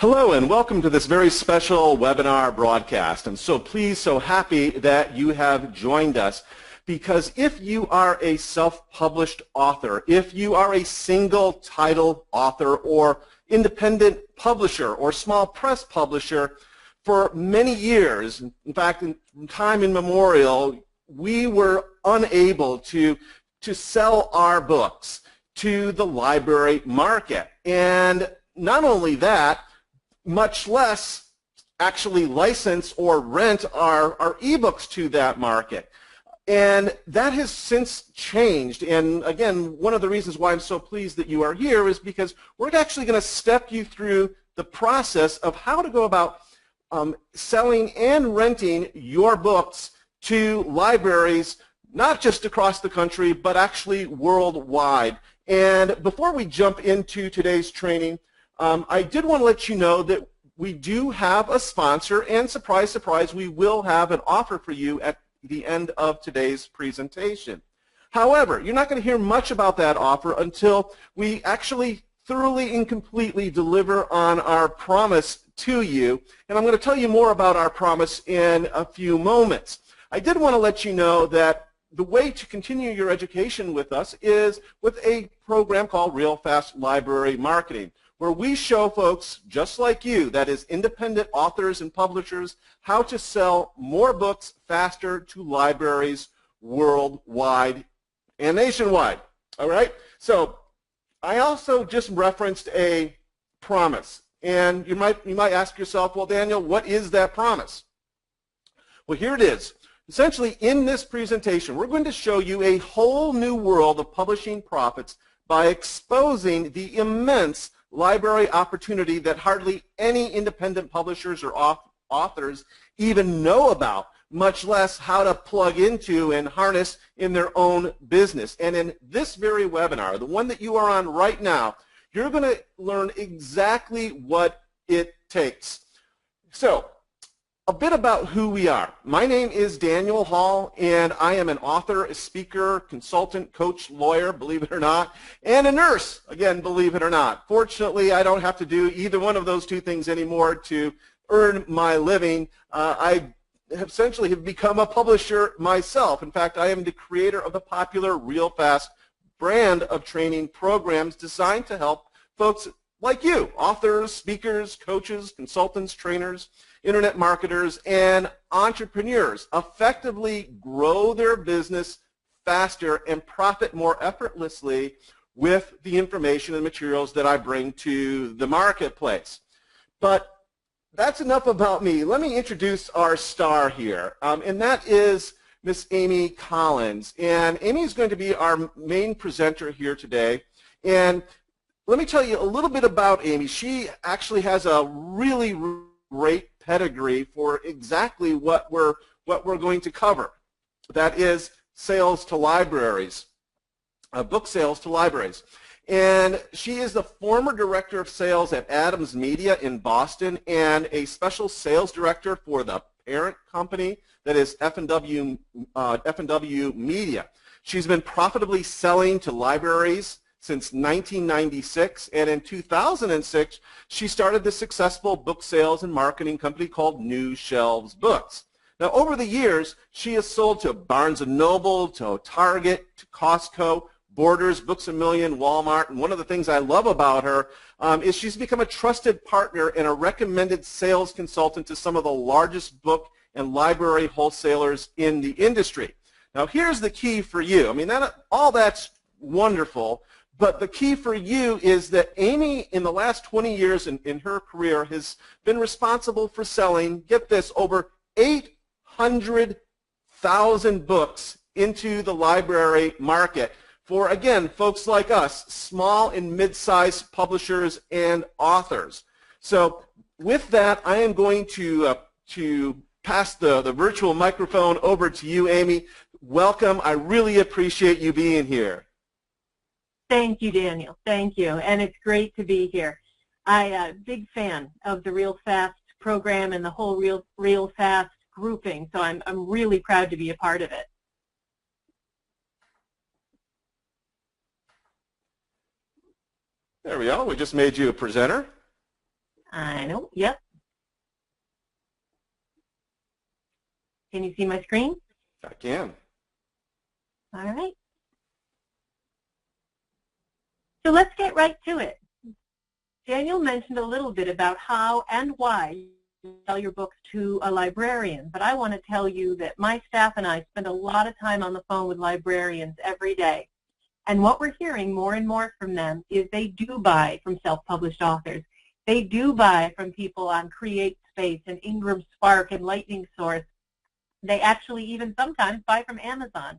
Hello and welcome to this very special webinar broadcast. I'm so pleased, so happy that you have joined us, because if you are a self-published author, if you are a single title author or independent publisher or small press publisher, for many years, in fact, in time immemorial, we were unable to sell our books to the library market. And not only that, much less actually license or rent our ebooks to that market. And that has since changed. And again, one of the reasons why I'm so pleased that you are here is because we're actually going to step you through the process of how to go about selling and renting your books to libraries, not just across the country, but actually worldwide. And before we jump into today's training, I did want to let you know that we do have a sponsor, and surprise, surprise, we will have an offer for you at the end of today's presentation. However, you're not going to hear much about that offer until we actually thoroughly and completely deliver on our promise to you, and I'm going to tell you more about our promise in a few moments. I did want to let you know that the way to continue your education with us is with a program called Real Fast Library Marketing, where we show folks just like you, that is independent authors and publishers, how to sell more books faster to libraries worldwide and nationwide. All right? So I also just referenced a promise. And you might ask yourself, well, Daniel, what is that promise? Well, here it is. Essentially, in this presentation, we're going to show you a whole new world of publishing profits by exposing the immense library opportunity that hardly any independent publishers or authors even know about, much less how to plug into and harness in their own business. And in this very webinar, the one that you are on right now, you're going to learn exactly what it takes. So, a bit about who we are. My name is Daniel Hall, and I am an author, a speaker, consultant, coach, lawyer, believe it or not, and a nurse, again, believe it or not. Fortunately, I don't have to do either one of those two things anymore to earn my living. I essentially have become a publisher myself. In fact, I am the creator of the popular Real Fast brand of training programs designed to help folks like you, authors, speakers, coaches, consultants, trainers, internet marketers, and entrepreneurs effectively grow their business faster and profit more effortlessly with the information and materials that I bring to the marketplace. But that's enough about me. Let me introduce our star here, and that is Miss Amy Collins. And Amy is going to be our main presenter here today. And let me tell you a little bit about Amy. She actually has a really great pedigree for exactly what we're going to cover. That is sales to libraries, book sales to libraries. And she is the former director of sales at Adams Media in Boston and a special sales director for the parent company that is F&W Media. She's been profitably selling to libraries since 1996, and in 2006, she started the successful book sales and marketing company called New Shelves Books. Now, over the years, she has sold to Barnes & Noble, to Target, to Costco, Borders, Books A Million, Walmart, and one of the things I love about her is she's become a trusted partner and a recommended sales consultant to some of the largest book and library wholesalers in the industry. Now, here's the key for you. I mean, all that's wonderful. But the key for you is that Amy, in the last 20 years in her career, has been responsible for selling, get this, over 800,000 books into the library market for, again, folks like us, small and mid-sized publishers and authors. So with that, I am going to pass the virtual microphone over to you, Amy. Welcome. I really appreciate you being here. Thank you, Daniel. Thank you. And it's great to be here. I'm a big fan of the Real Fast program and the whole Real Fast grouping, so I'm really proud to be a part of it. There we go. We just made you a presenter. I know, yep. Can you see my screen? I can. All right. So let's get right to it. Daniel mentioned a little bit about how and why you sell your books to a librarian, but I want to tell you that my staff and I spend a lot of time on the phone with librarians every day. And what we're hearing more and more from them is they do buy from self-published authors. They do buy from people on CreateSpace and Ingram Spark and Lightning Source. They actually even sometimes buy from Amazon.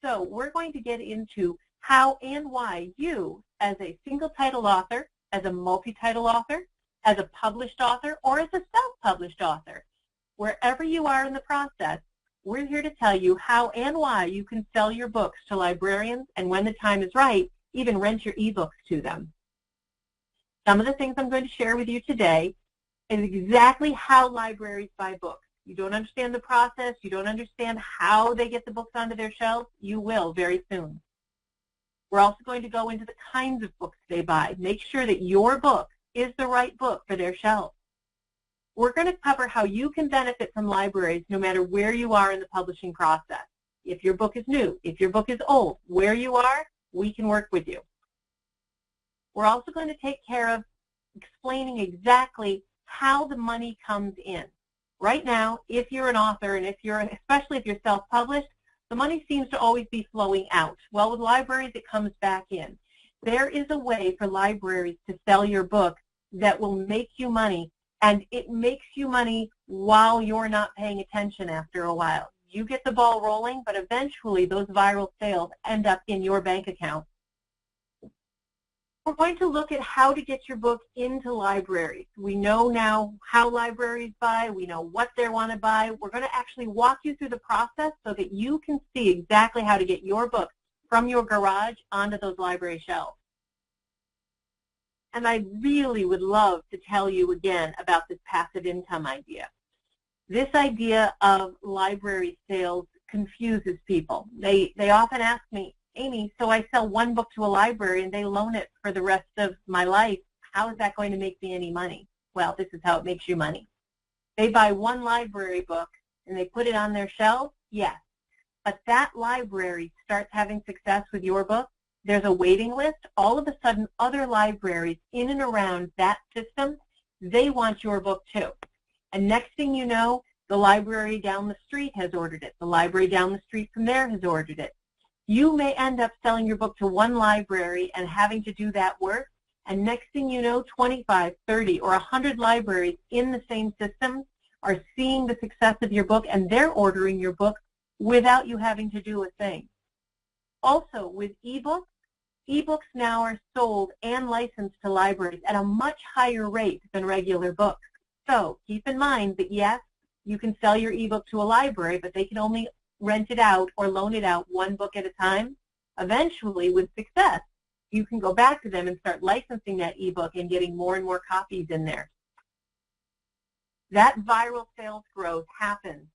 So we're going to get into how and why you, as a single-title author, as a multi-title author, as a published author, or as a self-published author, wherever you are in the process, we're here to tell you how and why you can sell your books to librarians, and when the time is right, even rent your ebooks to them. Some of the things I'm going to share with you today is exactly how libraries buy books. You don't understand the process, you don't understand how they get the books onto their shelves, you will very soon. We're also going to go into the kinds of books they buy. Make sure that your book is the right book for their shelves. We're going to cover how you can benefit from libraries no matter where you are in the publishing process. If your book is new, if your book is old, where you are, we can work with you. We're also going to take care of explaining exactly how the money comes in. Right now, if you're an author and especially if you're self-published, the money seems to always be flowing out. Well, with libraries, it comes back in. There is a way for libraries to sell your book that will make you money, and it makes you money while you're not paying attention after a while. You get the ball rolling, but eventually those viral sales end up in your bank account. We're going to look at how to get your book into libraries. We know now how libraries buy. We know what they want to buy. We're going to actually walk you through the process so that you can see exactly how to get your book from your garage onto those library shelves. And I really would love to tell you again about this passive income idea. This idea of library sales confuses people. They often ask me, Amy, so I sell one book to a library and they loan it for the rest of my life. How is that going to make me any money? Well, this is how it makes you money. They buy one library book and they put it on their shelf, yes. But that library starts having success with your book. There's a waiting list. All of a sudden, other libraries in and around that system, they want your book too. And next thing you know, the library down the street has ordered it. The library down the street from there has ordered it. You may end up selling your book to one library and having to do that work, and next thing you know, 25, 30, or 100 libraries in the same system are seeing the success of your book, and they're ordering your book without you having to do a thing. Also, with ebooks, ebooks now are sold and licensed to libraries at a much higher rate than regular books. So keep in mind that, yes, you can sell your ebook to a library, but they can only rent it out or loan it out one book at a time. Eventually, with success, you can go back to them and start licensing that ebook and getting more and more copies in there. That viral sales growth happens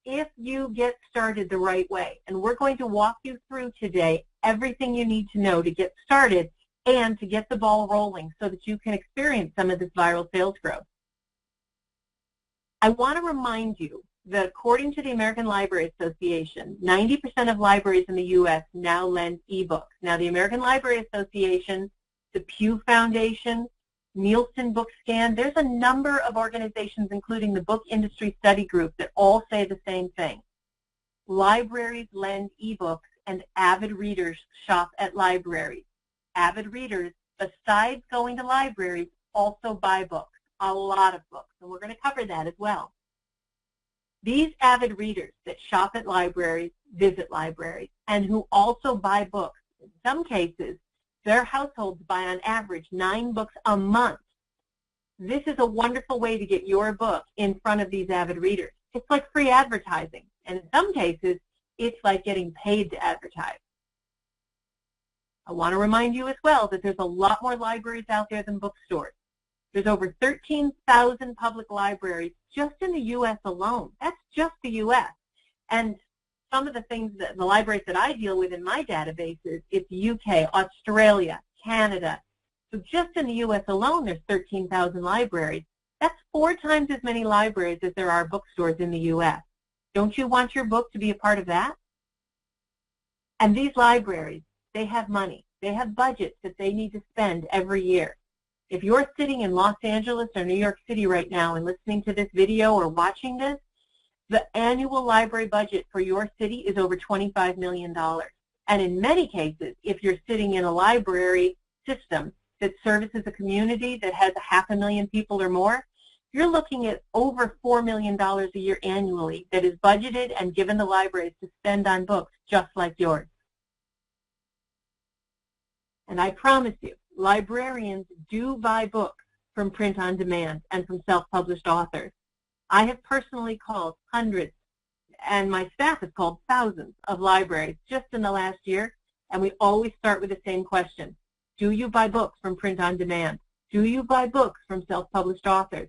if you get started the right way. And we're going to walk you through today everything you need to know to get started and to get the ball rolling so that you can experience some of this viral sales growth. I want to remind you that according to the American Library Association, 90% of libraries in the U.S. now lend ebooks. Now, the American Library Association, the Pew Foundation, Nielsen BookScan, there's a number of organizations, including the Book Industry Study Group, that all say the same thing. Libraries lend ebooks, and avid readers shop at libraries. Avid readers, besides going to libraries, also buy books, a lot of books, and we're going to cover that as well. These avid readers that shop at libraries, visit libraries, and who also buy books, in some cases, their households buy on average 9 books a month. This is a wonderful way to get your book in front of these avid readers. It's like free advertising, and in some cases, it's like getting paid to advertise. I want to remind you as well that there's a lot more libraries out there than bookstores. There's over 13,000 public libraries just in the U.S. alone. That's just the U.S. And some of the things that the libraries that I deal with in my databases, it's UK, Australia, Canada, So just in the U.S. alone, there's 13,000 libraries. That's 4 times as many libraries as there are bookstores in the U.S. Don't you want your book to be a part of that? And these libraries, they have money. They have budgets that they need to spend every year. If you're sitting in Los Angeles or New York City right now and listening to this video or watching this, the annual library budget for your city is over $25 million. And in many cases, if you're sitting in a library system that services a community that has 500,000 people or more, you're looking at over $4 million a year annually that is budgeted and given the libraries to spend on books just like yours. And I promise you, librarians do buy books from print on demand and from self-published authors. I have personally called hundreds, and my staff has called thousands of libraries just in the last year, and we always start with the same question. Do you buy books from print on demand? Do you buy books from self-published authors?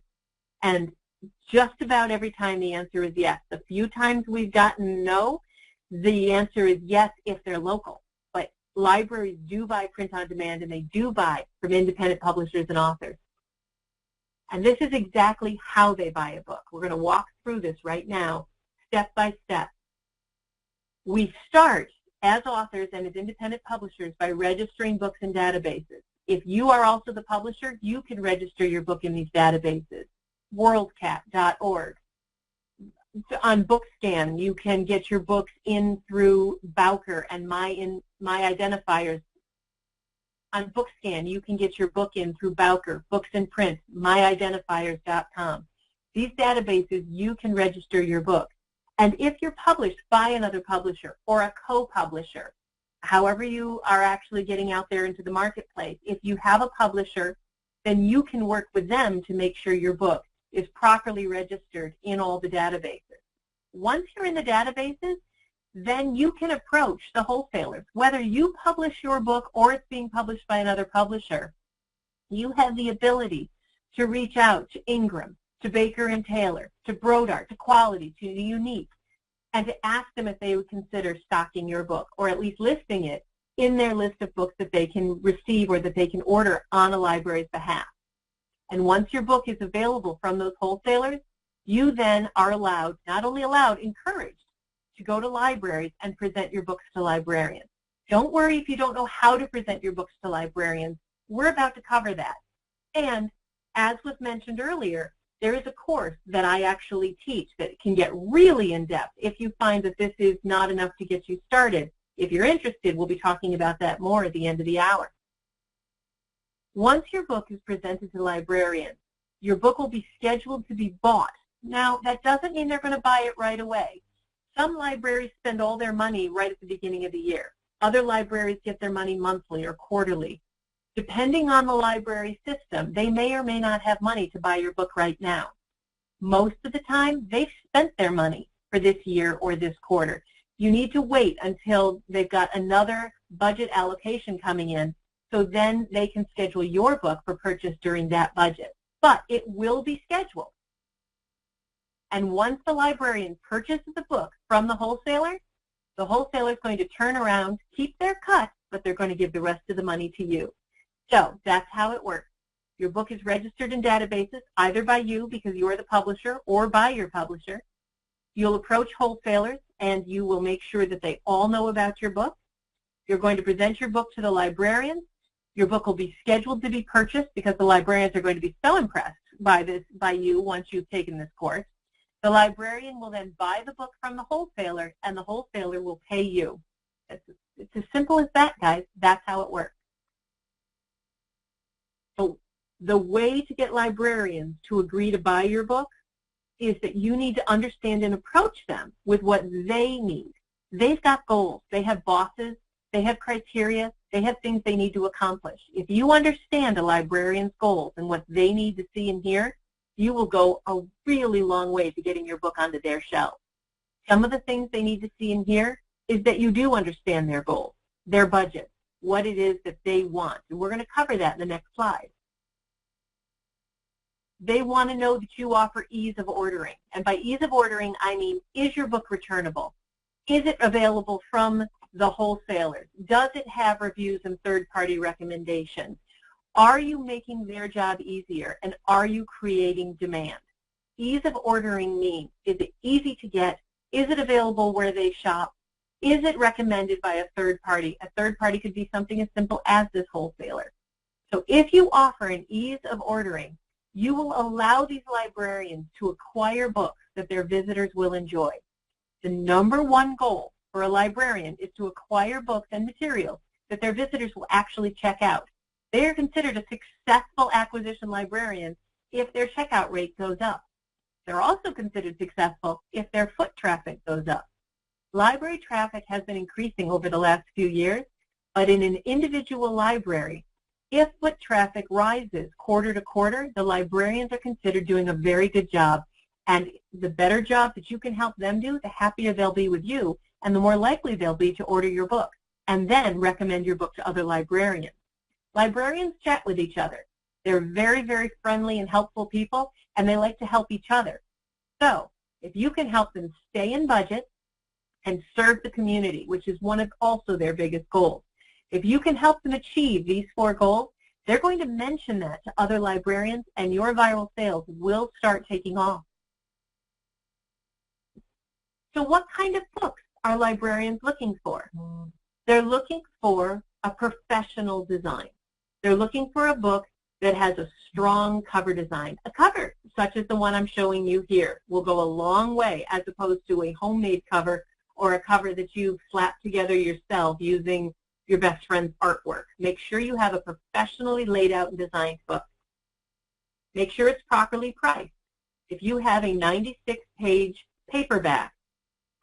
And just about every time the answer is yes. The few times we've gotten no, the answer is yes if they're local. But libraries do buy print on demand, and they do buy from independent publishers and authors. And this is exactly how they buy a book. We're going to walk through this right now, step by step. We start as authors and as independent publishers by registering books in databases. If you are also the publisher, you can register your book in these databases. WorldCat.org. On BookScan, you can get your books in through Bowker and My Identifiers. On BookScan, you can get your book in through Bowker, Books in Print, MyIdentifiers.com. These databases, you can register your book. And if you're published by another publisher or a co-publisher, however you are actually getting out there into the marketplace, if you have a publisher, then you can work with them to make sure your book is properly registered in all the databases. Once you're in the databases, then you can approach the wholesalers. Whether you publish your book or it's being published by another publisher, you have the ability to reach out to Ingram, to Baker and Taylor, to Brodart, to Quality, to Unique, and to ask them if they would consider stocking your book, or at least listing it in their list of books that they can receive or that they can order on a library's behalf. And once your book is available from those wholesalers, you then are allowed, not only allowed, encouraged to go to libraries and present your books to librarians. Don't worry if you don't know how to present your books to librarians. We're about to cover that. And as was mentioned earlier, there is a course that I actually teach that can get really in-depth if you find that this is not enough to get you started. If you're interested, we'll be talking about that more at the end of the hour. Once your book is presented to librarians, your book will be scheduled to be bought. Now, that doesn't mean they're going to buy it right away. Some libraries spend all their money right at the beginning of the year. Other libraries get their money monthly or quarterly. Depending on the library system, they may or may not have money to buy your book right now. Most of the time, they've spent their money for this year or this quarter. You need to wait until they've got another budget allocation coming in, so then they can schedule your book for purchase during that budget. But it will be scheduled. And once the librarian purchases the book from the wholesaler is going to turn around, keep their cut, but they're going to give the rest of the money to you. So that's how it works. Your book is registered in databases, either by you because you're the publisher or by your publisher. You'll approach wholesalers and you will make sure that they all know about your book. You're going to present your book to the librarians. Your book will be scheduled to be purchased because the librarians are going to be so impressed by you once you've taken this course. The librarian will then buy the book from the wholesaler, and the wholesaler will pay you. It's as simple as that, guys. That's how it works. So the way to get librarians to agree to buy your book is that you need to understand and approach them with what they need. They've got goals. They have bosses. They have criteria. They have things they need to accomplish. If you understand a librarian's goals and what they need to see and hear, you will go a really long way to getting your book onto their shelf. Some of the things they need to see and hear is that you do understand their goals, their budget, what it is that they want. And we're going to cover that in the next slide. They want to know that you offer ease of ordering. And by ease of ordering, I mean, is your book returnable? Is it available from the wholesalers? Does it have reviews and third-party recommendations? Are you making their job easier, and are you creating demand? Ease of ordering means, is it easy to get? Is it available where they shop? Is it recommended by a third party? A third party could be something as simple as this wholesaler. So if you offer an ease of ordering, you will allow these librarians to acquire books that their visitors will enjoy. The number one goal for a librarian is to acquire books and materials that their visitors will actually check out. They are considered a successful acquisition librarian if their checkout rate goes up. They're also considered successful if their foot traffic goes up. Library traffic has been increasing over the last few years, but in an individual library, if foot traffic rises quarter to quarter, the librarians are considered doing a very good job. And the better job that you can help them do, the happier they'll be with you, and the more likely they'll be to order your book and then recommend your book to other librarians. Librarians chat with each other. They're very, very friendly and helpful people, and they like to help each other. So if you can help them stay in budget and serve the community, which is one of also their biggest goals, if you can help them achieve these 4 goals, they're going to mention that to other librarians, and your viral sales will start taking off. So what kind of books are librarians looking for? They're looking for a professional design. They're looking for a book that has a strong cover design. A cover, such as the one I'm showing you here, will go a long way as opposed to a homemade cover or a cover that you've slapped together yourself using your best friend's artwork. Make sure you have a professionally laid out and designed book. Make sure it's properly priced. If you have a 96-page paperback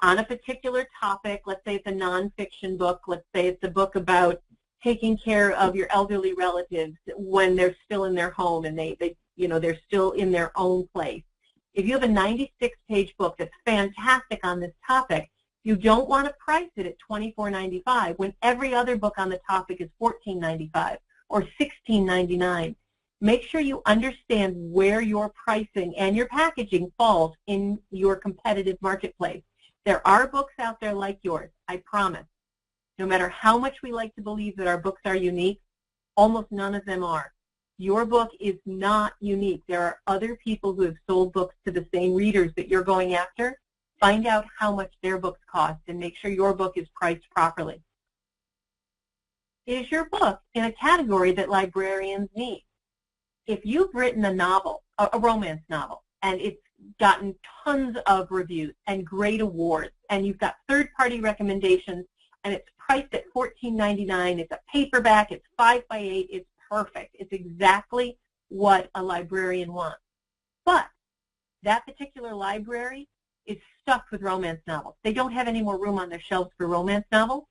on a particular topic, let's say it's a nonfiction book, let's say it's a book about taking care of your elderly relatives when they're still in their home and they're still in their own place. If you have a 96-page book that's fantastic on this topic, you don't want to price it at $24.95 when every other book on the topic is $14.95 or $16.99. Make sure you understand where your pricing and your packaging falls in your competitive marketplace. There are books out there like yours, I promise. No matter how much we like to believe that our books are unique, almost none of them are. Your book is not unique. There are other people who have sold books to the same readers that you're going after. Find out how much their books cost and make sure your book is priced properly. Is your book in a category that librarians need? If you've written a novel, a romance novel, and it's gotten tons of reviews and great awards, and you've got third-party recommendations, and it's priced at $14.99, it's a paperback, it's 5x8, it's perfect. It's exactly what a librarian wants. But that particular library is stuffed with romance novels. They don't have any more room on their shelves for romance novels.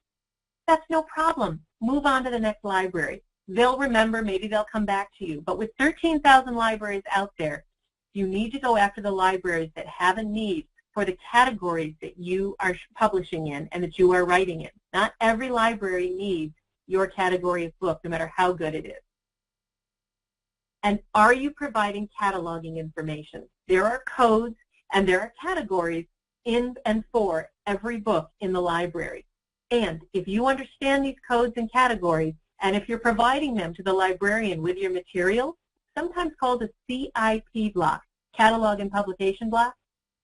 That's no problem. Move on to the next library. They'll remember, maybe they'll come back to you. But with 13,000 libraries out there, you need to go after the libraries that have a need for the categories that you are publishing in and that you are writing in. Not every library needs your category of book, no matter how good it is. And are you providing cataloging information? There are codes and there are categories in and for every book in the library. And if you understand these codes and categories, and if you're providing them to the librarian with your material, sometimes called a CIP block, catalog and publication block,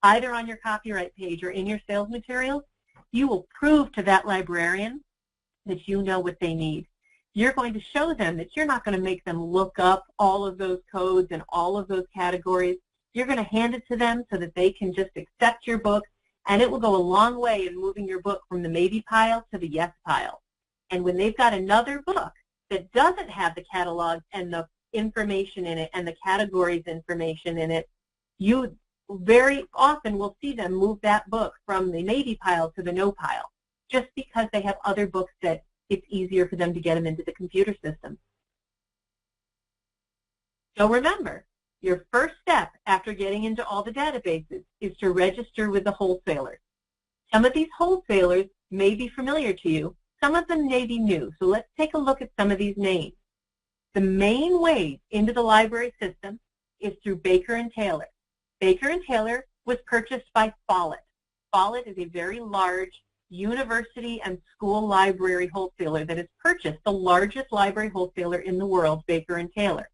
either on your copyright page or in your sales materials, you will prove to that librarian that you know what they need. You're going to show them that you're not going to make them look up all of those codes and all of those categories. You're going to hand it to them so that they can just accept your book, and it will go a long way in moving your book from the maybe pile to the yes pile. And when they've got another book that doesn't have the catalog and the information in it and the categories information in it, you very often will see them move that book from the maybe pile to the no pile, just because they have other books that it's easier for them to get them into the computer system. So remember, your first step after getting into all the databases is to register with the wholesalers. Some of these wholesalers may be familiar to you. Some of them may be new. So let's take a look at some of these names. The main way into the library system is through Baker & Taylor. Baker & Taylor was purchased by Follett. Follett is a very large university and school library wholesaler that has purchased the largest library wholesaler in the world, Baker & Taylor.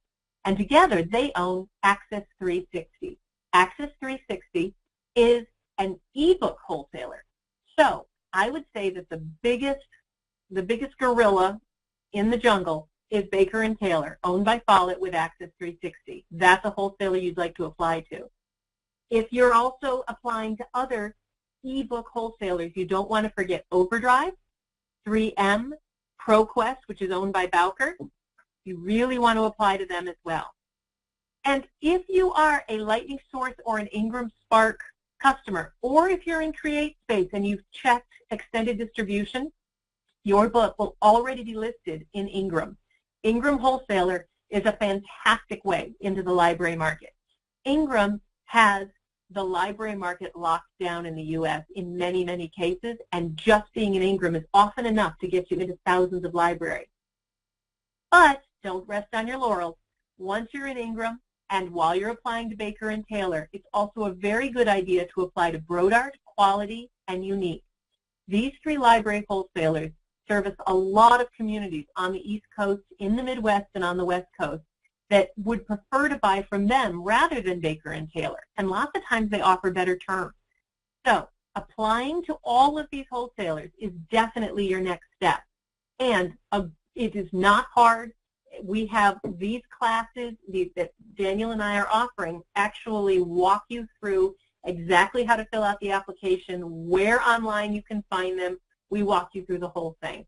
And together they own Access 360. Access 360 is an ebook wholesaler. So I would say that the biggest gorilla in the jungle is Baker & Taylor, owned by Follett with Access 360. That's a wholesaler you'd like to apply to. If you're also applying to other ebook wholesalers, you don't want to forget Overdrive, 3M, ProQuest, which is owned by Bowker. You really want to apply to them as well. And if you are a Lightning Source or an Ingram Spark customer, or if you're in CreateSpace and you've checked extended distribution, your book will already be listed in Ingram. Ingram Wholesaler is a fantastic way into the library market. Ingram has the library market locked down in the U.S. in many, many cases, and just being in Ingram is often enough to get you into thousands of libraries. But don't rest on your laurels. Once you're in Ingram and while you're applying to Baker & Taylor, it's also a very good idea to apply to Brodart, Quality, and Unique. These three library wholesalers service a lot of communities on the East Coast, in the Midwest, and on the West Coast that would prefer to buy from them rather than Baker & Taylor. And lots of times they offer better terms. So applying to all of these wholesalers is definitely your next step. And it is not hard. We have these classes that Daniel and I are offering actually walk you through exactly how to fill out the application, where online you can find them. We walk you through the whole thing.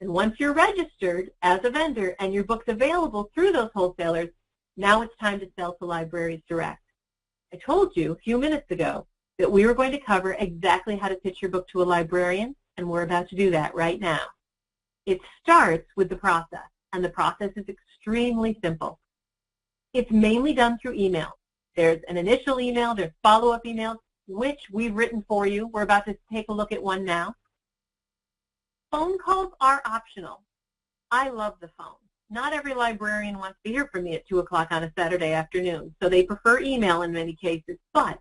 And once you're registered as a vendor and your book's available through those wholesalers, now it's time to sell to libraries direct. I told you a few minutes ago that we were going to cover exactly how to pitch your book to a librarian, and we're about to do that right now. It starts with the process, and the process is extremely simple. It's mainly done through email. There's an initial email, there's follow-up emails, which we've written for you. We're about to take a look at one now. Phone calls are optional. I love the phone. Not every librarian wants to hear from me at 2 o'clock on a Saturday afternoon, so they prefer email in many cases. But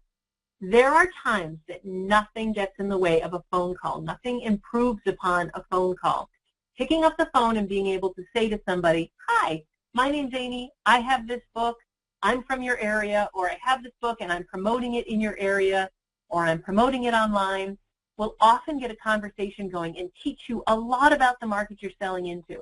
there are times that nothing gets in the way of a phone call. Nothing improves upon a phone call. Picking up the phone and being able to say to somebody, hi, my name's Amy, I have this book, I'm from your area, or I have this book and I'm promoting it in your area, or I'm promoting it online, will often get a conversation going and teach you a lot about the market you're selling into.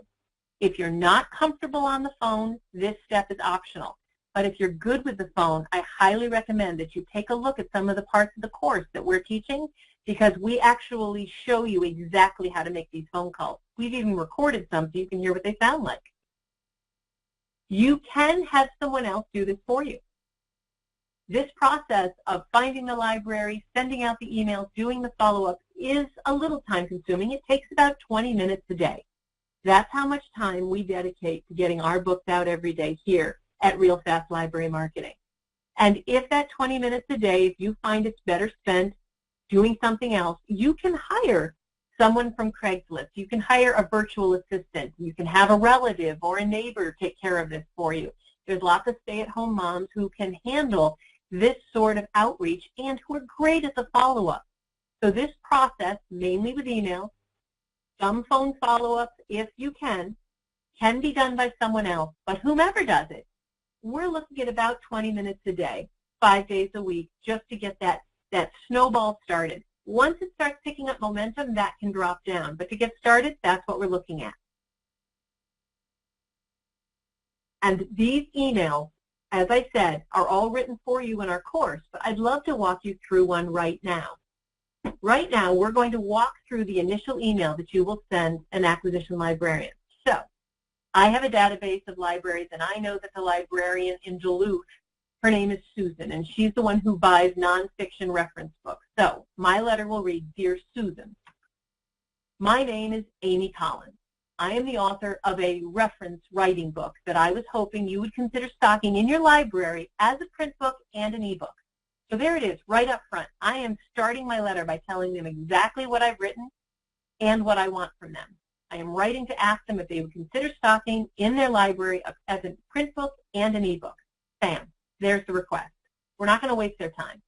If you're not comfortable on the phone, this step is optional. But if you're good with the phone, I highly recommend that you take a look at some of the parts of the course that we're teaching, because we actually show you exactly how to make these phone calls. We've even recorded some so you can hear what they sound like. You can have someone else do this for you. This process of finding the library, sending out the emails, doing the follow-up is a little time-consuming. It takes about 20 minutes a day. That's how much time we dedicate to getting our books out every day here at Real Fast Library Marketing. And if that 20 minutes a day, if you find it's better spent doing something else, you can hire someone from Craigslist. You can hire a virtual assistant. You can have a relative or a neighbor take care of this for you. There's lots of stay-at-home moms who can handle this sort of outreach and who are great at the follow-up. So this process, mainly with email, some phone follow-ups, if you can be done by someone else, but whomever does it, we're looking at about 20 minutes a day, 5 days a week, just to get that snowball started. Once it starts picking up momentum, that can drop down. But to get started, that's what we're looking at. And these emails, as I said, are all written for you in our course, but I'd love to walk you through one right now. Right now, we're going to walk through the initial email that you will send an acquisition librarian. So I have a database of libraries, and I know that the librarian in Duluth, her name is Susan, and she's the one who buys nonfiction reference books. So my letter will read, Dear Susan, my name is Amy Collins. I am the author of a reference writing book that I was hoping you would consider stocking in your library as a print book and an ebook. So there it is, right up front. I am starting my letter by telling them exactly what I've written and what I want from them. I am writing to ask them if they would consider stocking in their library as a print book and an ebook. Bam, there's the request. We're not going to waste their time.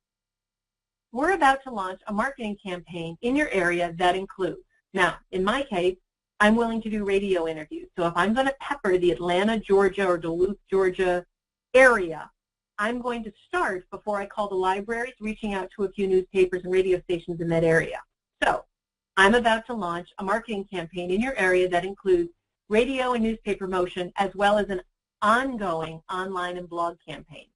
we're about to launch a marketing campaign in your area that includes, now, in my case, I'm willing to do radio interviews. So if I'm going to pepper the Atlanta, Georgia, or Duluth, Georgia area, I'm going to start before I call the libraries, reaching out to a few newspapers and radio stations in that area. So I'm about to launch a marketing campaign in your area that includes radio and newspaper promotion, as well as an ongoing online and blog campaign.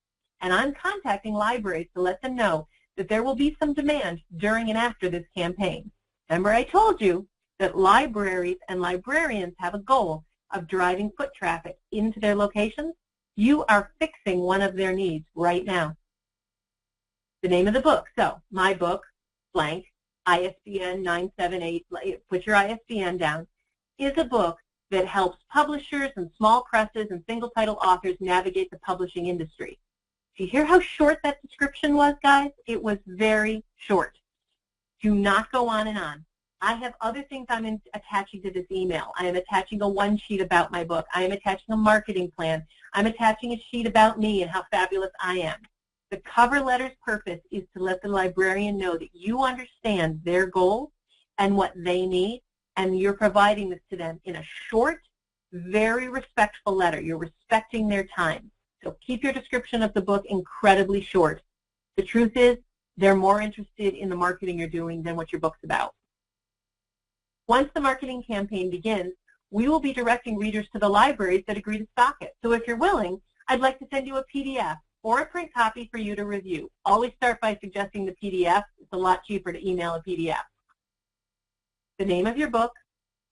And I'm contacting libraries to let them know that there will be some demand during and after this campaign. Remember, I told you that libraries and librarians have a goal of driving foot traffic into their locations. You are fixing one of their needs right now. The name of the book, so my book, blank, ISBN 978, put your ISBN down, is a book that helps publishers and small presses and single title authors navigate the publishing industry. Do you hear how short that description was, guys? It was very short. Do not go on and on. I have other things I'm attaching to this email. I am attaching a one sheet about my book. I am attaching a marketing plan. I'm attaching a sheet about me and how fabulous I am. The cover letter's purpose is to let the librarian know that you understand their goals and what they need, and you're providing this to them in a short, very respectful letter. You're respecting their time. So keep your description of the book incredibly short. The truth is, they're more interested in the marketing you're doing than what your book's about. Once the marketing campaign begins, we will be directing readers to the libraries that agree to stock it. So if you're willing, I'd like to send you a PDF or a print copy for you to review. Always start by suggesting the PDF. It's a lot cheaper to email a PDF. The name of your book.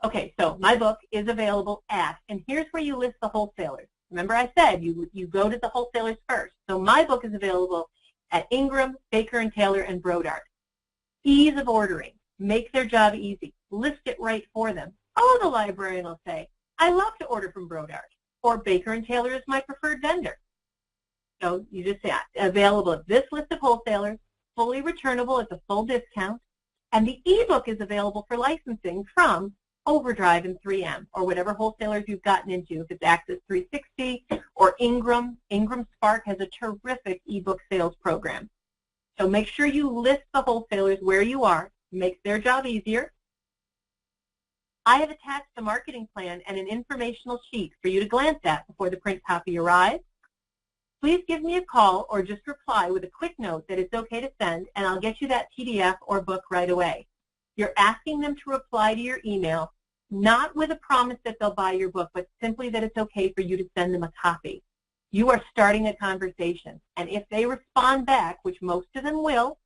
Okay, so my book is available at, and here's where you list the wholesalers. Remember I said you go to the wholesalers first. So my book is available at Ingram, Baker & Taylor, and Brodart. Ease of ordering. Make their job easy. List it right for them. Oh, the librarian will say, I love to order from Brodart, or Baker & Taylor is my preferred vendor. So you just say, available at this list of wholesalers, fully returnable at the full discount, and the ebook is available for licensing from Overdrive and 3M, or whatever wholesalers you've gotten into. If it's Access 360 or Ingram, Ingram Spark has a terrific ebook sales program. So make sure you list the wholesalers where you are. Makes their job easier. I have attached a marketing plan and an informational sheet for you to glance at before the print copy arrives. Please give me a call or just reply with a quick note that it's okay to send, and I'll get you that PDF or book right away. You're asking them to reply to your email, not with a promise that they'll buy your book, but simply that it's okay for you to send them a copy. You are starting a conversation, and if they respond back, which most of them will,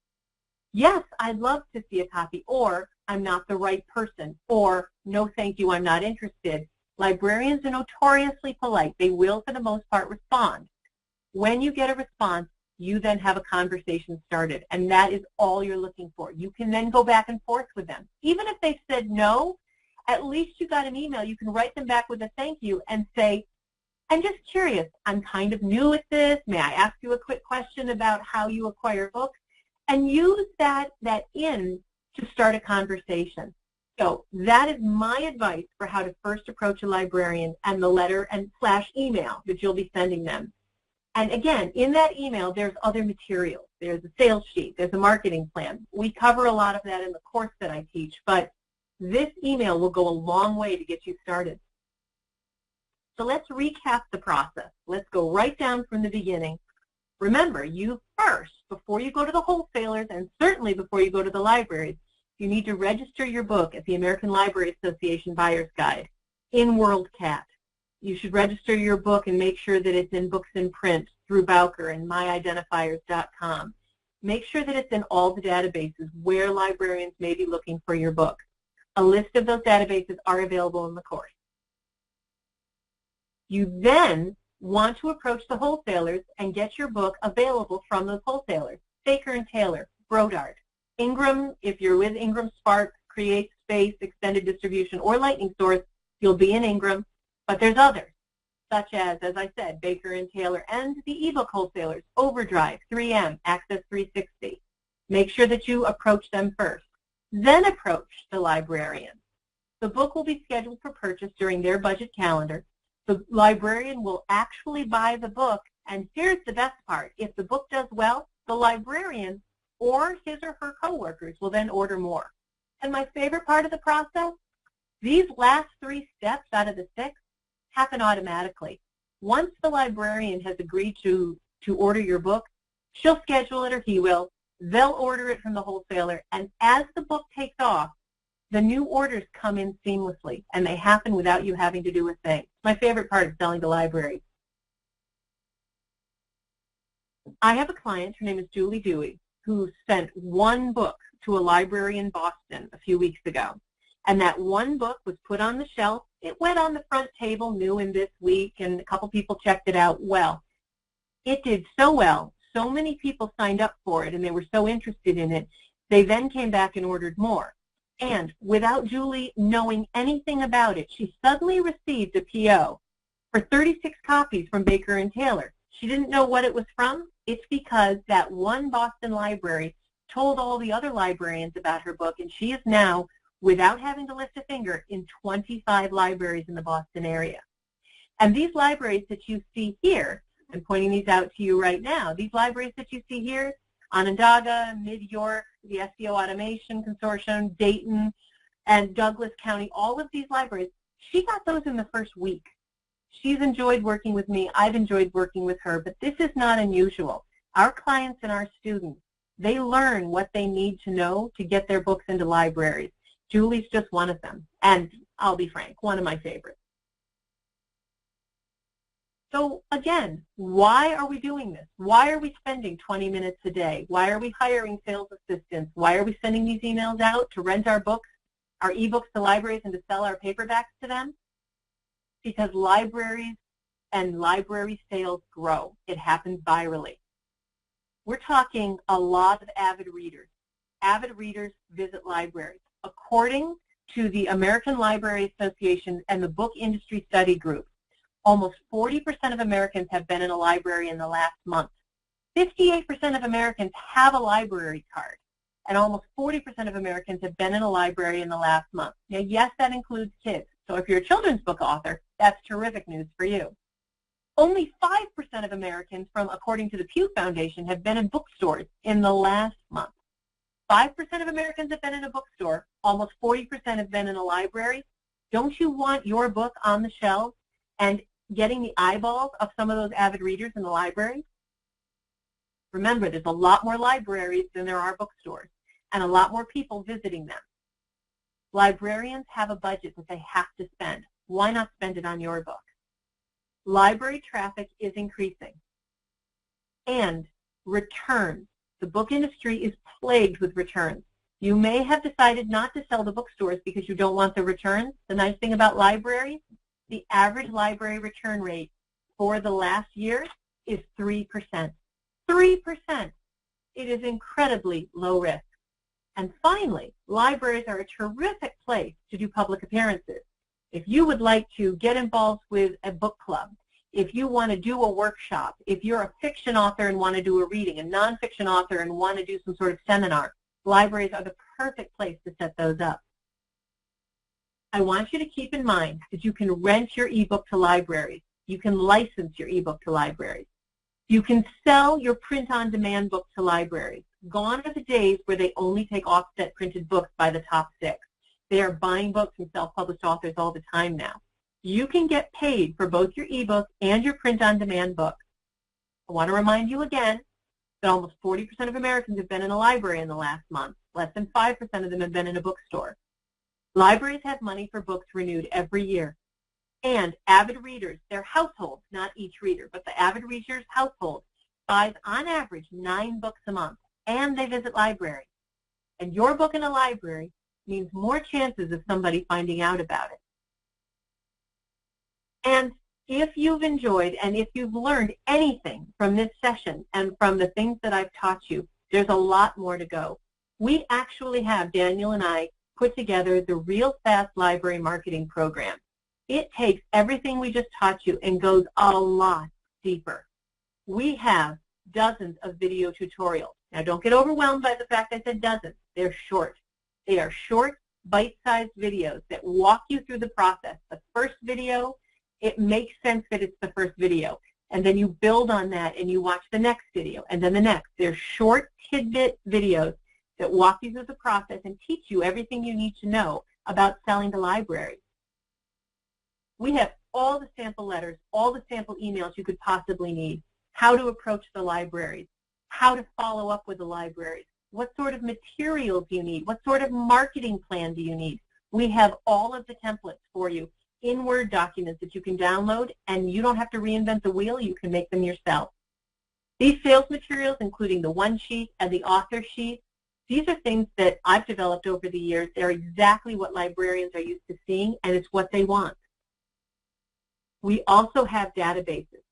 yes, I'd love to see a copy, or I'm not the right person, or no thank you, I'm not interested. Librarians are notoriously polite. They will, for the most part, respond. When you get a response, you then have a conversation started, and that is all you're looking for. You can then go back and forth with them. Even if they said no, at least you got an email. You can write them back with a thank you and say, I'm just curious. I'm kind of new at this. May I ask you a quick question about how you acquire books? And use that in to start a conversation. So that is my advice for how to first approach a librarian and the letter and / email that you'll be sending them. And again, in that email, there's other materials. There's a sales sheet. There's a marketing plan. We cover a lot of that in the course that I teach, but this email will go a long way to get you started. So let's recap the process. Let's go right down from the beginning. Remember, you first, before you go to the wholesalers, and certainly before you go to the libraries, you need to register your book at the American Library Association Buyer's Guide in WorldCat. You should register your book and make sure that it's in Books in Print through Bowker and myidentifiers.com. Make sure that it's in all the databases where librarians may be looking for your book. A list of those databases are available in the course. You then want to approach the wholesalers and get your book available from those wholesalers. Baker & Taylor, Brodart, Ingram, if you're with Ingram Spark, Create Space, Extended Distribution, or Lightning Source, you'll be in Ingram, but there's others, such as I said, Baker & Taylor, and the ebook wholesalers, Overdrive, 3M, Access 360. Make sure that you approach them first. Then approach the librarian. The book will be scheduled for purchase during their budget calendar. The librarian will actually buy the book, and here's the best part. If the book does well, the librarian or his or her coworkers will then order more. And my favorite part of the process, these last 3 steps out of the 6 happen automatically. Once the librarian has agreed to order your book, she'll schedule it or he will. They'll order it from the wholesaler, and as the book takes off, the new orders come in seamlessly, and they happen without you having to do a thing. It's my favorite part of selling to libraries. I have a client, her name is Julie Dewey, who sent 1 book to a library in Boston a few weeks ago. And that 1 book was put on the shelf. It went on the front table, new in this week, and a couple people checked it out. Well, it did so well. So many people signed up for it, and they were so interested in it, they then came back and ordered more. And without Julie knowing anything about it, she suddenly received a PO for 36 copies from Baker & Taylor. She didn't know what it was from. It's because that one Boston library told all the other librarians about her book, and she is now, without having to lift a finger, in 25 libraries in the Boston area. And these libraries that you see here, I'm pointing these out to you right now, these libraries that you see here, Onondaga, Mid-York, the SEO Automation Consortium, Dayton, and Douglas County, all of these libraries, she got those in the first week. She's enjoyed working with me. I've enjoyed working with her, but this is not unusual. Our clients and our students, they learn what they need to know to get their books into libraries. Julie's just one of them, and I'll be frank, one of my favorites. So again, why are we doing this? Why are we spending 20 minutes a day? Why are we hiring sales assistants? Why are we sending these emails out to rent our books, our ebooks to libraries and to sell our paperbacks to them? Because libraries and library sales grow. It happens virally. We're talking a lot of avid readers. Avid readers visit libraries. According to the American Library Association and the Book Industry Study Group, almost 40% of Americans have been in a library in the last month. 58% of Americans have a library card, and almost 40% of Americans have been in a library in the last month. Now, yes, that includes kids. So if you're a children's book author, that's terrific news for you. Only 5% of Americans, according to the Pew Foundation, have been in bookstores in the last month. 5% of Americans have been in a bookstore. Almost 40% have been in a library. Don't you want your book on the shelves and getting the eyeballs of some of those avid readers in the library? Remember, there's a lot more libraries than there are bookstores, and a lot more people visiting them. Librarians have a budget that they have to spend. Why not spend it on your book? Library traffic is increasing. And returns. The book industry is plagued with returns. You may have decided not to sell to bookstores because you don't want the returns. The nice thing about libraries, the average library return rate for the last year is 3%. 3%. It is incredibly low risk. And finally, libraries are a terrific place to do public appearances. If you would like to get involved with a book club, if you want to do a workshop, if you're a fiction author and want to do a reading, a nonfiction author and want to do some sort of seminar, libraries are the perfect place to set those up. I want you to keep in mind that you can rent your ebook to libraries. You can license your ebook to libraries. You can sell your print-on-demand book to libraries. Gone are the days where they only take offset printed books by the top 6. They are buying books from self-published authors all the time now. You can get paid for both your ebook and your print-on-demand book. I want to remind you again that almost 40% of Americans have been in a library in the last month. Less than 5% of them have been in a bookstore. Libraries have money for books renewed every year. And avid readers, their households, not each reader, but the avid reader's household, buys on average 9 books a month, and they visit libraries. And your book in a library means more chances of somebody finding out about it. And if you've enjoyed and if you've learned anything from this session and from the things that I've taught you, there's a lot more to go. We actually have, Daniel and I, put together the Real Fast Library Marketing Program. It takes everything we just taught you and goes a lot deeper. We have dozens of video tutorials. Now, don't get overwhelmed by the fact I said dozens. They're short. They are short, bite-sized videos that walk you through the process. The first video, it makes sense that it's the first video. and then you build on that and you watch the next video and then the next. They're short tidbit videos that walk you through the process and teach you everything you need to know about selling to libraries. We have all the sample letters, all the sample emails you could possibly need, how to approach the libraries, how to follow up with the libraries, what sort of materials you need, what sort of marketing plan do you need. We have all of the templates for you in Word documents that you can download, and you don't have to reinvent the wheel. You can make them yourself. These sales materials, including the one sheet and the author sheet, these are things that I've developed over the years. They're exactly what librarians are used to seeing, and it's what they want. We also have databases.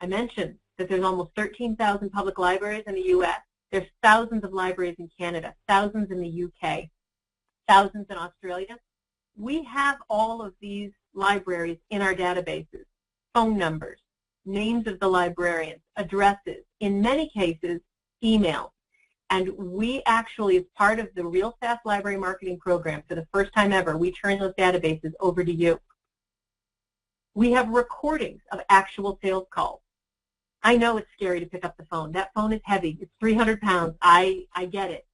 I mentioned that there's almost 13,000 public libraries in the U.S. There's thousands of libraries in Canada, thousands in the U.K., thousands in Australia. We have all of these libraries in our databases, phone numbers, names of the librarians, addresses, in many cases, email. And we actually, as part of the Real Fast Library Marketing Program, for the first time ever, we turn those databases over to you. We have recordings of actual sales calls. I know it's scary to pick up the phone. That phone is heavy. It's 300 pounds. I get it.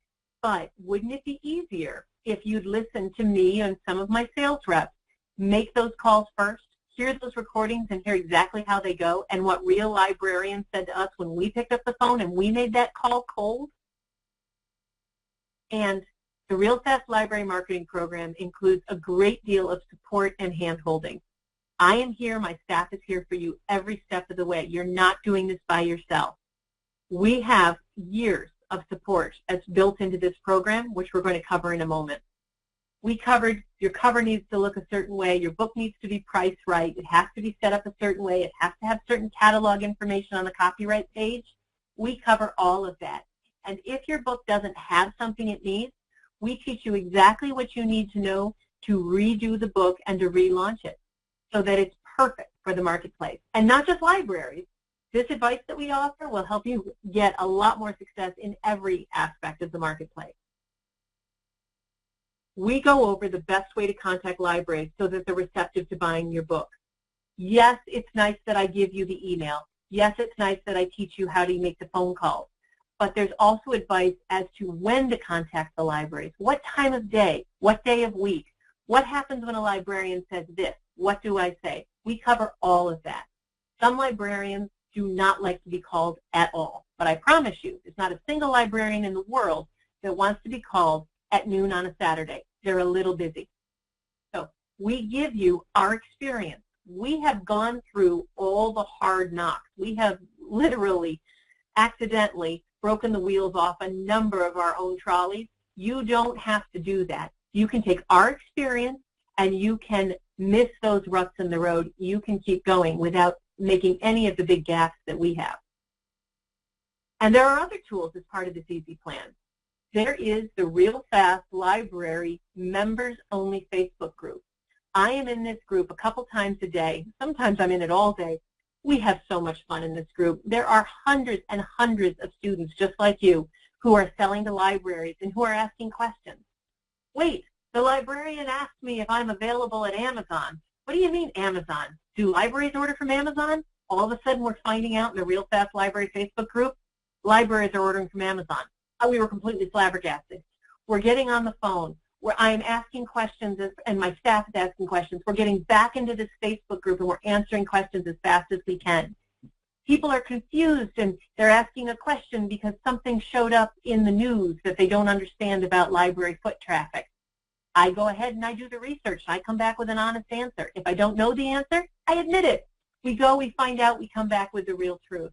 But wouldn't it be easier if you'd listen to me and some of my sales reps, make those calls first, hear those recordings and hear exactly how they go and what real librarians said to us when we picked up the phone and we made that call cold? And the Real Fast Library Marketing Program includes a great deal of support and hand-holding. I am here, my staff is here for you every step of the way. You're not doing this by yourself. We have years of support that's built into this program, which we're going to cover in a moment. We covered your cover needs to look a certain way, your book needs to be priced right, it has to be set up a certain way, it has to have certain catalog information on the copyright page. We cover all of that. And if your book doesn't have something it needs, we teach you exactly what you need to know to redo the book and to relaunch it so that it's perfect for the marketplace. And not just libraries. This advice that we offer will help you get a lot more success in every aspect of the marketplace. We go over the best way to contact libraries so that they're receptive to buying your book. Yes, it's nice that I give you the email. Yes, it's nice that I teach you how to make the phone calls. But there's also advice as to when to contact the libraries. What time of day? What day of week? What happens when a librarian says this? What do I say? We cover all of that. Some librarians do not like to be called at all. But I promise you, there's not a single librarian in the world that wants to be called at noon on a Saturday. They're a little busy. So we give you our experience. We have gone through all the hard knocks. We have literally, accidentally broken the wheels off a number of our own trolleys. You don't have to do that. You can take our experience and you can miss those ruts in the road. You can keep going without making any of the big gaps that we have. And there are other tools as part of this easy plan. There is the Real Fast Library Members Only Facebook group. I am in this group a couple times a day. Sometimes I'm in it all day. We have so much fun in this group. There are hundreds and hundreds of students just like you who are selling to libraries and who are asking questions. Wait, the librarian asked me if I'm available at Amazon. What do you mean Amazon? Do libraries order from Amazon? All of a sudden we're finding out in the Real Fast Library Facebook group, libraries are ordering from Amazon. We were completely flabbergasted. We're getting on the phone, where I'm asking questions and my staff is asking questions. We're getting back into this Facebook group and we're answering questions as fast as we can. People are confused and they're asking a question because something showed up in the news that they don't understand about library foot traffic. I go ahead and I do the research. I come back with an honest answer. If I don't know the answer, I admit it. We go, we find out, we come back with the real truth.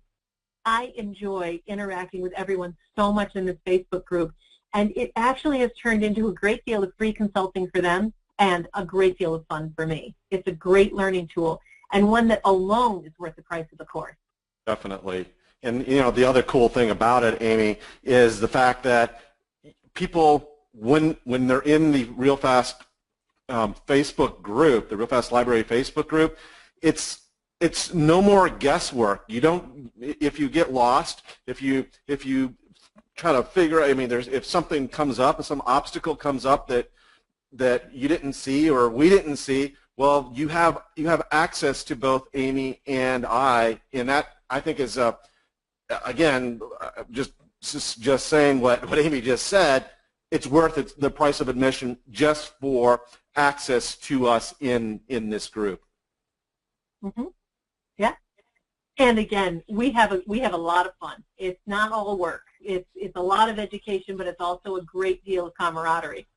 I enjoy interacting with everyone so much in this Facebook group, and it actually has turned into a great deal of free consulting for them and a great deal of fun for me. It's a great learning tool and one that alone is worth the price of the course. Definitely. And you know, the other cool thing about it, Amy, is the fact that people, when they're in the Real Fast Facebook group, the Real Fast Library Facebook group, it's no more guesswork. You don't, if you get lost, if you try to figure, I mean, if something comes up, some obstacle comes up that you didn't see or we didn't see, well, you have access to both Amy and I in that I think is, again, just saying what Amy just said, it's worth the price of admission just for access to us in this group. Mm-hmm. Yeah. And again, we have a lot of fun. It's not all work. It's a lot of education, but it's also a great deal of camaraderie.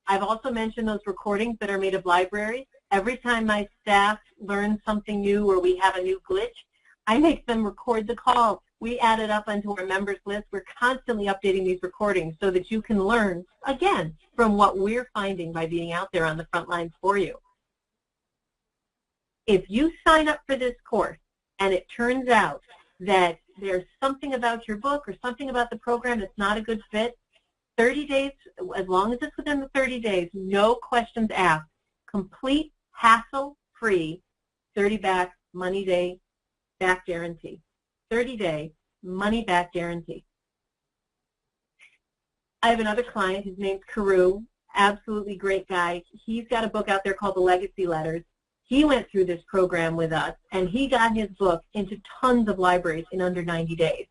I've also mentioned those recordings that are made of libraries. Every time my staff learns something new or we have a new glitch, I make them record the call. We add it up onto our members list. We're constantly updating these recordings so that you can learn, again, from what we're finding by being out there on the front lines for you. If you sign up for this course and it turns out that there's something about your book or something about the program that's not a good fit, 30 days, as long as it's within the 30 days, no questions asked, complete hassle-free 30-back money back guarantee. 30-day money-back guarantee. I have another client. His name's Carew, absolutely great guy. He's got a book out there called The Legacy Letters. He went through this program with us, and he got his book into tons of libraries in under 90 days.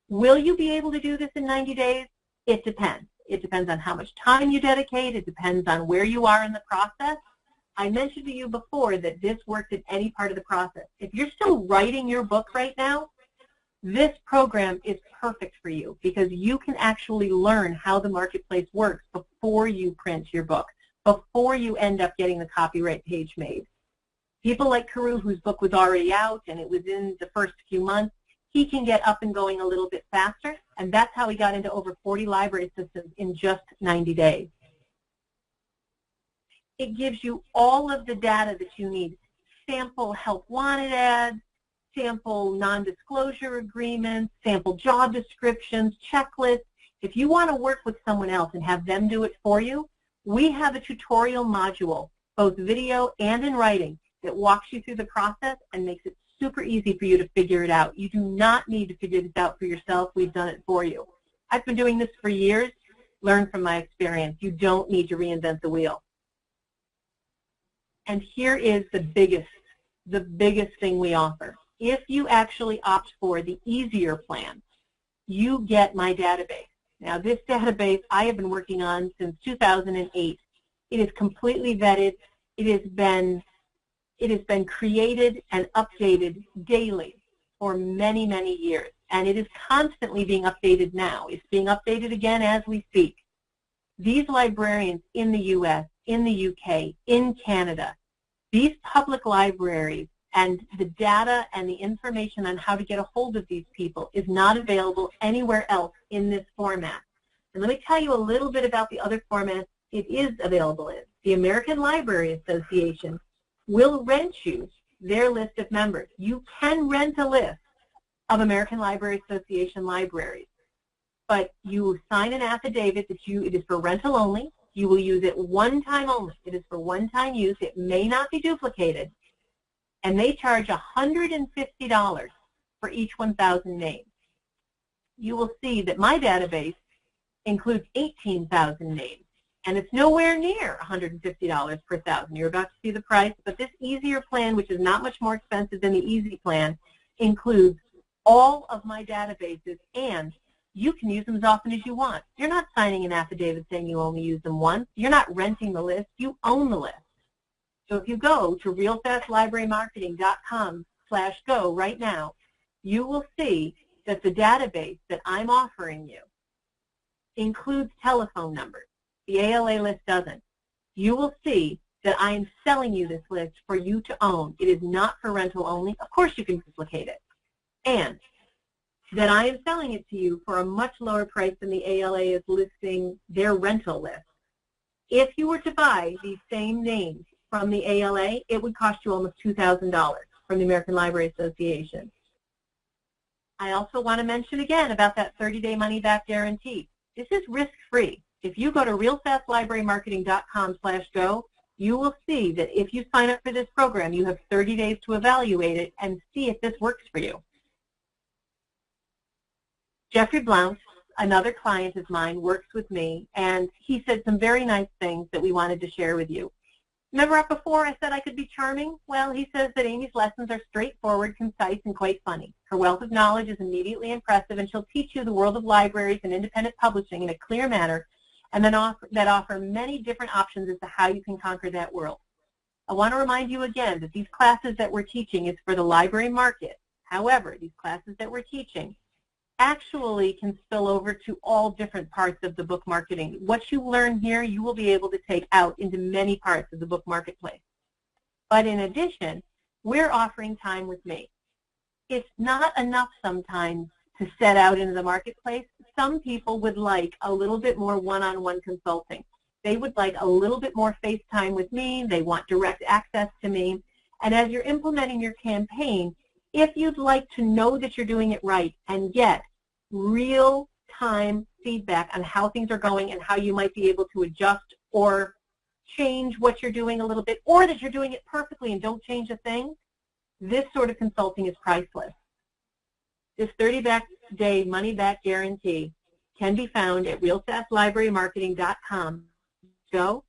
Will you be able to do this in 90 days? It depends. It depends on how much time you dedicate. It depends on where you are in the process. I mentioned to you before that this works in any part of the process. If you're still writing your book right now, this program is perfect for you because you can actually learn how the marketplace works before you print your book, before you end up getting the copyright page made. People like Carew, whose book was already out and it was in the first few months, he can get up and going a little bit faster, and that's how he got into over 40 library systems in just 90 days. It gives you all of the data that you need, sample help wanted ads, sample non-disclosure agreements, sample job descriptions, checklists. If you want to work with someone else and have them do it for you, we have a tutorial module, both video and in writing, that walks you through the process and makes it super easy for you to figure it out. You do not need to figure this out for yourself. We've done it for you. I've been doing this for years. Learn from my experience. You don't need to reinvent the wheel. And here is the biggest thing we offer. If you actually opt for the easier plan, you get my database. Now, this database I have been working on since 2008. It is completely vetted. It has been created and updated daily for many, many years, and it is constantly being updated now. It's being updated again as we speak. These librarians in the U.S., in the UK, in Canada, these public libraries and the data and the information on how to get a hold of these people is not available anywhere else in this format. And let me tell you a little bit about the other formats it is available in. The American Library Association will rent you their list of members. You can rent a list of American Library Association libraries, but you sign an affidavit that it is for rental only. You will use it one time only. It is for one-time use. It may not be duplicated, and they charge $150 for each 1,000 names. You will see that my database includes 18,000 names. And it's nowhere near $150 per thousand. You're about to see the price, but this easier plan, which is not much more expensive than the easy plan, includes all of my databases, and you can use them as often as you want. You're not signing an affidavit saying you only use them once. You're not renting the list. You own the list. So if you go to realfastlibrarymarketing.com/go right now, you will see that the database that I'm offering you includes telephone numbers. The ALA list doesn't. You will see that I am selling you this list for you to own. It is not for rental only. Of course you can duplicate it. And that I am selling it to you for a much lower price than the ALA is listing their rental list. If you were to buy these same names from the ALA, it would cost you almost $2,000 from the American Library Association. I also want to mention again about that 30-day money-back guarantee. This is risk-free. If you go to realfastlibrarymarketing.com/go, you will see that if you sign up for this program, you have 30 days to evaluate it and see if this works for you. Jeffrey Blount, another client of mine, works with me, and he said some very nice things that we wanted to share with you. Remember up before I said I could be charming? Well, he says that Amy's lessons are straightforward, concise, and quite funny. Her wealth of knowledge is immediately impressive, and she'll teach you the world of libraries and independent publishing in a clear manner, and then offer many different options as to how you can conquer that world. I want to remind you again that these classes that we're teaching is for the library market. However, these classes that we're teaching actually can spill over to all different parts of the book marketing. What you learn here, you will be able to take out into many parts of the book marketplace. But in addition, we're offering time with me. It's not enough sometimes to set out into the marketplace. Some people would like a little bit more one-on-one consulting. They would like a little bit more face time with me. They want direct access to me. And as you're implementing your campaign, if you'd like to know that you're doing it right and get real-time feedback on how things are going and how you might be able to adjust or change what you're doing a little bit, or that you're doing it perfectly and don't change a thing, this sort of consulting is priceless. This 30-day money-back guarantee can be found at realfastlibrarymarketing.com. Go